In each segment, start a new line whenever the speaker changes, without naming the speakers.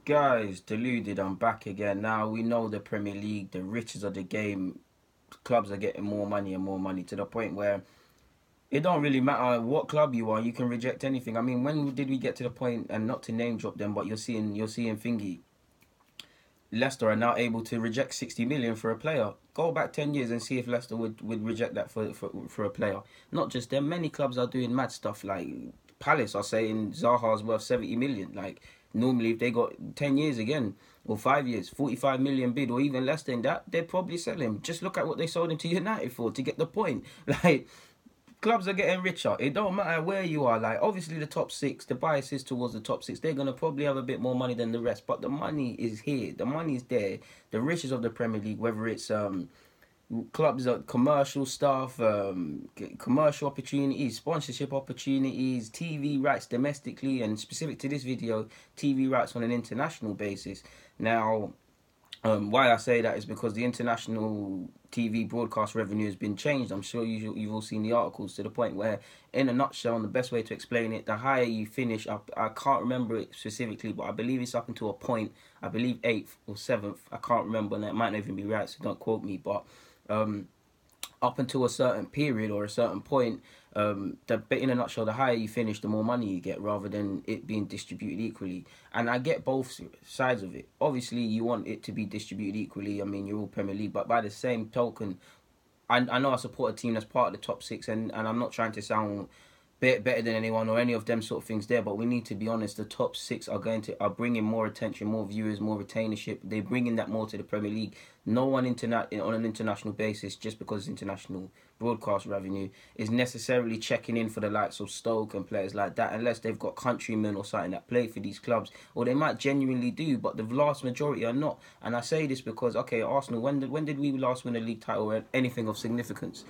Guys, deluded, I'm back again. Now we know the Premier League, the riches of the game, clubs are getting more money and more money to the point where it don't really matter what club you are, you can reject anything. I mean, when did we get to the point, and not to name drop them, but you're seeing thingy. Leicester are now able to reject 60 million for a player. Go back 10 years and see if Leicester would reject that for a player. Not just them, many clubs are doing mad stuff. Like Palace are saying Zaha's worth 70 million. Like normally if they got 10 years again or 5 years, 45 million bid, or even less than that, they'd probably sell him. Just look at what they sold him to United for, to get the point. Like clubs are getting richer. It don't matter where you are. Like obviously the top six, the bias is towards the top six. They're gonna probably have a bit more money than the rest, but the money is here. The money is there. The riches of the Premier League, whether it's clubs, commercial stuff, commercial opportunities, sponsorship opportunities, TV rights domestically, and specific to this video, TV rights on an international basis. Now, why I say that is because the international TV broadcast revenue has been changed. I'm sure you've all seen the articles, to the point where, in a nutshell, and the best way to explain it, the higher you finish up, I can't remember it specifically, but I believe it's up until a point, I believe 8th or 7th, I can't remember, and it might not even be right, so don't quote me, but um, up until a certain period or a certain point, in a nutshell, the higher you finish, the more money you get, rather than it being distributed equally. And I get both sides of it. Obviously, you want it to be distributed equally. I mean, you're all Premier League, but by the same token, I know I support a team that's part of the top six, and I'm not trying to sound better than anyone or any of them sort of things there, but we need to be honest. The top six are bringing more attention, more viewers, more retainership. They're bringing that more to the Premier League. No one on an international basis, just because it's international broadcast revenue, is necessarily checking in for the likes of Stoke and players like that, unless they've got countrymen or something that play for these clubs, or they might genuinely do, but the vast majority are not. And I say this because, okay, Arsenal, when did we last win a league title or anything of significance?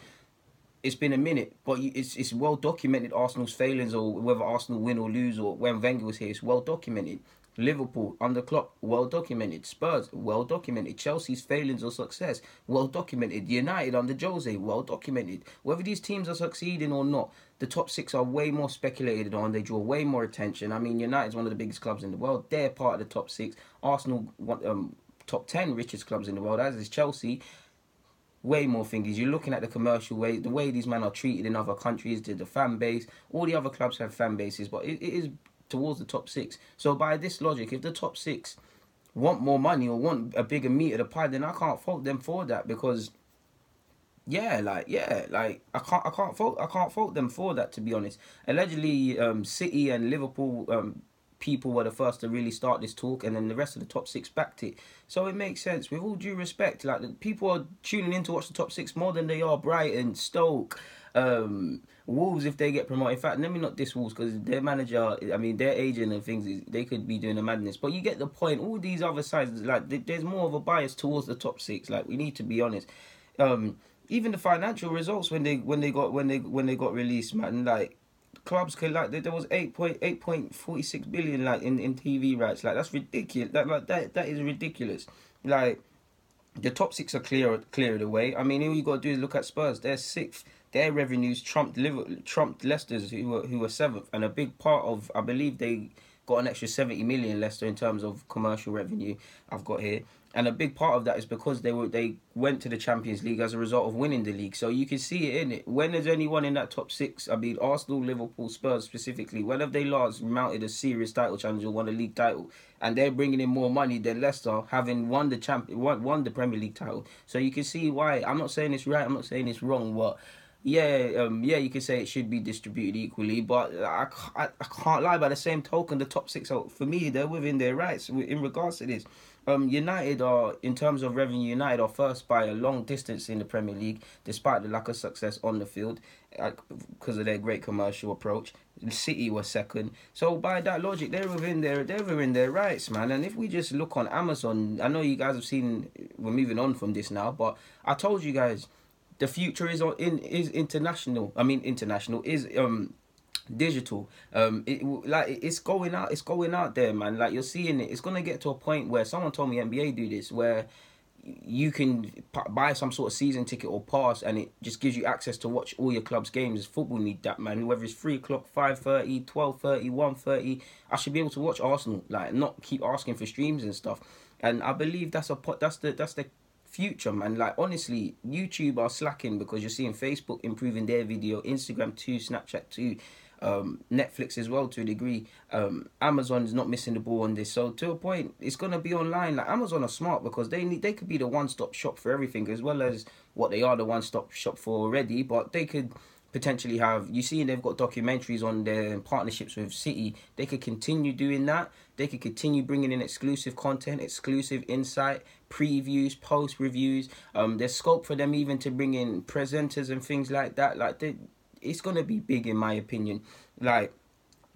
It's been a minute, but it's well documented, Arsenal's failings, or whether Arsenal win or lose, or when Wenger was here, it's well documented. Liverpool under Klopp, well documented. Spurs, well documented. Chelsea's failings or success, well documented. United under Jose, well documented. Whether these teams are succeeding or not, the top six are way more speculated on. They draw way more attention. I mean, United's one of the biggest clubs in the world. They're part of the top six. Arsenal, top 10 richest clubs in the world, as is Chelsea. Way more things. You're looking at the commercial way, the way these men are treated in other countries, the fan base. All the other clubs have fan bases, but it is towards the top six. So by this logic, if the top six want more money or want a bigger meat of the pie, then I can't fault them for that, because I can't fault them for that, to be honest. Allegedly, City and Liverpool people were the first to really start this talk, and then the rest of the top six backed it. So it makes sense. With all due respect, like, the people are tuning in to watch the top six more than they are Brighton, Stoke, Wolves if they get promoted. In fact, let me not diss Wolves, because their manager, I mean, their agent and things, they could be doing a madness. But you get the point. All these other sides, like, there's more of a bias towards the top six. Like, we need to be honest. Even the financial results when they got released, man, like, clubs could, like, there was 8.46 billion, like, in TV rights. Like, that's ridiculous. That is ridiculous. Like, the top six are clear the way. I mean, all you got to do is look at Spurs. They're sixth. Their revenues trumped Leicester's, who were seventh, and a big part of, I believe they got an extra 70 million, Leicester, in terms of commercial revenue. I've got here. And a big part of that is because they went to the Champions League as a result of winning the league. So you can see it in it. When there's anyone in that top six, I mean, Arsenal, Liverpool, Spurs specifically, when have they last mounted a serious title challenge or won a league title? And they're bringing in more money than Leicester, having won the Premier League title. So you can see why. I'm not saying it's right. I'm not saying it's wrong. But yeah, you can say it should be distributed equally, but I can't lie. By the same token, the top six are, for me, they're within their rights in regards to this. United are, in terms of revenue, United are first by a long distance in the Premier League, despite the lack of success on the field, because of their great commercial approach. City was second. So by that logic, they're within their rights, man. And if we just look on Amazon, I know you guys have seen. We're moving on from this now, but I told you guys, the future is international. I mean, international is digital. It's going out there, man. Like, you're seeing it. It's gonna get to a point where, someone told me NBA do this, where you can buy some sort of season ticket or pass, and it just gives you access to watch all your club's games. Football need that, man. Whether it's 3 o'clock, 5:30, 12:30, 1:30, I should be able to watch Arsenal. Like, not keep asking for streams and stuff. And I believe that's the future, man. Like, honestly, YouTube are slacking because you're seeing Facebook improving their video, Instagram too, Snapchat too, Netflix as well to a degree. Amazon is not missing the ball on this. So to a point, it's gonna be online. Like, Amazon are smart because they could be the one-stop shop for everything, as well as what they are the one-stop shop for already. But they could potentially have, you see, they've got documentaries on their partnerships with City. They could continue doing that. They could continue bringing in exclusive content, exclusive insight, previews, post reviews. There's scope for them even to bring in presenters and things like that. Like, it's gonna be big in my opinion. Like,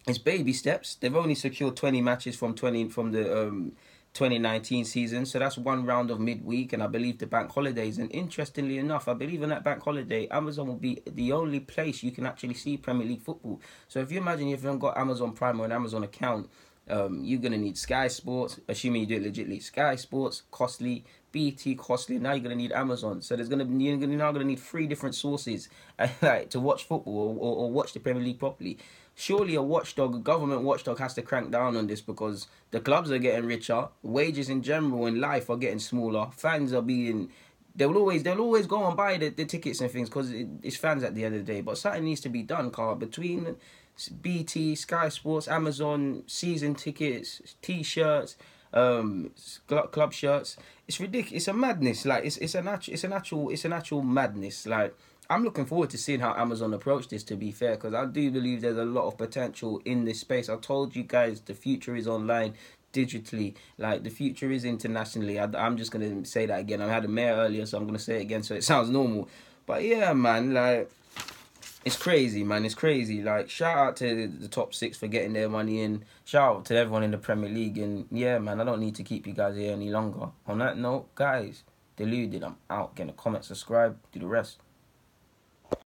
it's baby steps. They've only secured 20 matches from the 2019 season, so that's one round of midweek, and I believe the bank holidays. And interestingly enough, I believe on that bank holiday, Amazon will be the only place you can actually see Premier League football. So if you imagine if you haven't got Amazon Prime or an Amazon account, you're gonna need Sky Sports, assuming you do it legitly. Sky Sports, costly. BT, costly. Now you're gonna need Amazon. So you're now gonna need 3 different sources like to watch football or watch the Premier League properly. Surely a government watchdog has to crank down on this, because the clubs are getting richer, wages in general in life are getting smaller, fans are being, they'll always go and buy the tickets and things because it's fans at the end of the day. But something needs to be done, Carl, between BT, Sky Sports, Amazon, season tickets, T-shirts, club shirts. It's ridiculous. It's a madness. Like, it's an actual madness. Like, I'm looking forward to seeing how Amazon approach this, to be fair, because I do believe there's a lot of potential in this space. I told you guys the future is online, digitally. Like, the future is internationally. I'm just going to say that again. I had a mayor earlier, so I'm going to say it again so it sounds normal. But yeah, man, like, it's crazy, man. It's crazy. Like, shout out to the top 6 for getting their money in. Shout out to everyone in the Premier League. And yeah, man, I don't need to keep you guys here any longer. On that note, guys, deluded. I'm out. Get a comment, subscribe, do the rest.